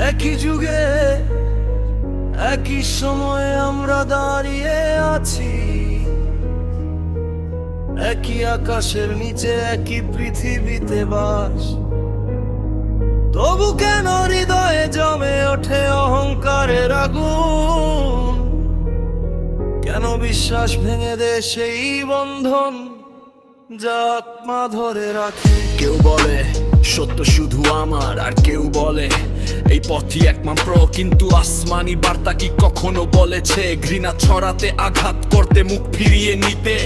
একই যুগে একই সময়ে আমরা দাঁড়িয়ে আছি, একই আকাশের নিচে একই পৃথিবীতে বাস। তবু কেন হৃদয়ে জমে ওঠে অহংকারের আগুন? কেন বিশ্বাস ভেঙে দেয় সেই বন্ধন যা আত্মা ধরে রাখে? কেউ বলে সত্য শুধু আমার, আর কেউ বলে এই পথই একমাত্র। কিন্তু আসমানি বার্তা কি কখনো বলেছে ঘৃণা ছড়াতে, আঘাত করতে, মুখ ফিরিয়ে নিতে?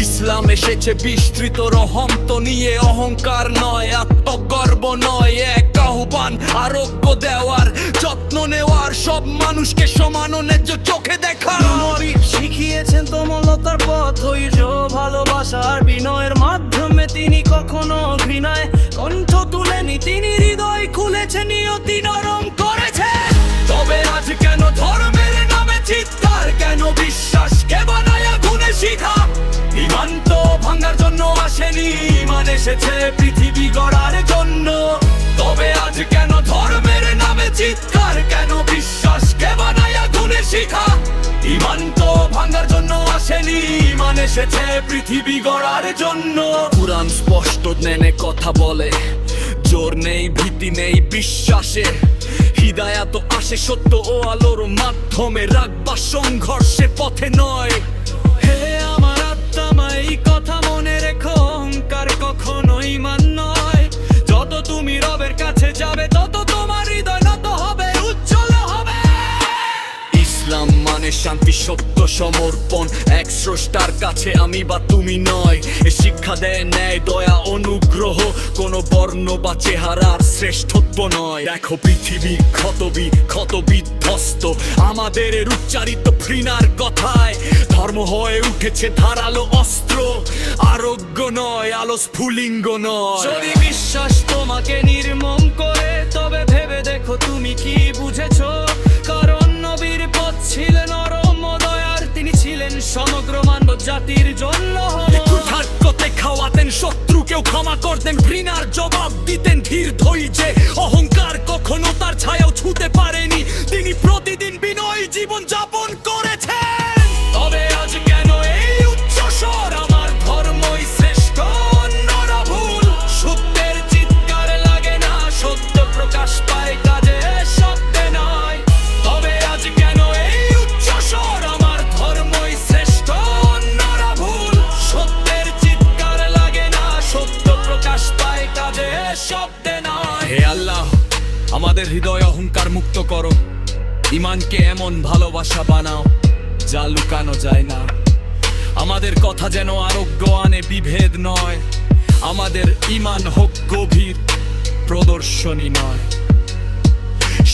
ইসলাম এসেছে বিস্তৃত রহমত নিয়ে, অহংকার নয়, আত্মগর্ব নয়, এক আহ্বান আরোগ্য দেওয়ার, যত্ন নেওয়ার, সব মানুষকে সমান ও ন্যায্য চোখে দেখা। নবী শিখিয়েছেন তমলতার পথ, ধৈর্য, ভালোবাসার বিনয়ের মাধ্যমে। তিনি কখনো ঘৃণায় কণ্ঠ তুলেনি, তিনি হৃদয় খুলেছে, নিয়তি নরম করেছে। তবে আজ কেন ধর্মের নামে চিৎকার? কেন বিশ্বাসকে বানায় আগুনে শিখা? ঈমান তো ভাঙার জন্য আসেনি, ঈমান এসেছে পৃথিবী গড়ার জন্য। তবে আজ কেন ধর্মের নামে চিৎকার? কেন বিশ্বাসকে বানায় আগুনে শিখা? ঈমান তো ভাঙার জন্য আসেনি, ঈমান এসেছে পৃথিবী গড়ার জন্য। কুরআন স্পষ্ট নেনে কথা বলে, জোর নেই, ভীতি নেই বিশ্বাসে। হিদায়াত আসে সত্য ও আলোর মাধ্যমে, রাগবা সংঘর্ষে পথে নয়। হে আমার আত্মা, এই কথা মনে রেখো, অহংকার কখনোই ঈমান নয়। যত তুমি রবের কাছে যাবে, তত তোমার হৃদয় নত হবে, উজ্জ্বল হবে। ইসলাম মানে শান্তি, সত্য, সমর্পণ, এক স্রষ্টার কাছে আমি বা তুমি নয়। এ শিক্ষা দেয় ন্যায়, দয়া, অনুগ্রহ, কোনো বর্ণ বা চেহারার শ্রেষ্ঠত্ব নয়। দেখো পৃথিবী ক্ষত বিধ্বস্ত আমাদের উচ্চারিত ঘৃণার কথায়। ধর্ম হয়ে উঠেছে ধারালো অস্ত্র, আরোগ্য নয়, আলো স্ফুলিঙ্গ নয়। যদি বিশ্বাস তোমাকে নির্মম করে, তবে ভেবে দেখো তুমি কি বুঝেছো। কারণ নবীর পথ ছিল নরম ও দয়ার, তিনি ছিলেন সমগ্র মানব জাতির জন্য। কুঠার্কতে খাওয়াতেন, শত্রুকেও ক্ষমা করতেন, ঘৃণার জবাব দিতেন ধীর ধৈর্যে। অহংকার কখনো তার ছায়াও ছুঁতে পারেনি, তিনি প্রতিদিন বিনয়ী জীবন যাপন করেছেন। তবে আজ কেন এই উচ্চ স্বর? আমার ধর্মই শ্রেষ্ঠ, অন্যরা ভুল। সত্যের চিৎকার লাগে না, সত্য প্রকাশ পায় কাজে, শব্দে নয়। তবে আজ কেন এই উচ্চ স্বর? আমার ধর্মই শ্রেষ্ঠ, অন্যরা ভুল। সত্যের চিৎকার লাগে না, সত্য প্রকাশ পায় কাজে, শব্দে নয়। হে আল্লাহ, আমাদের হৃদয় অহংকার মুক্ত করো, ঈমানকে এমন ভালোবাসা বানাও যা লুকানো যায় না। আমাদের কথা যেন আরোগ্য আনে, বিভেদ নয়। আমাদের ঈমান হোক গভীর, প্রদর্শনী নয়।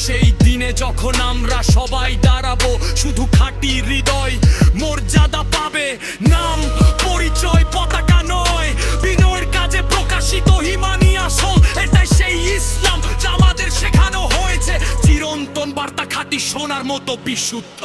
সেই দিনে যখন আমরা সবাই দাঁড়াবো, শুধু খাঁটি হৃদয় মর্যাদা পাবে। নাম, পরিচয়, পতাকা নয়, বিনয়ের কাজে প্রকাশিত ঈমানই আসল। এটাই সেই ইসলাম যা আমাদের শেখানো হয়েছে, চিরন্তন বার্তা, খাঁটি সোনার মতো বিশুদ্ধ।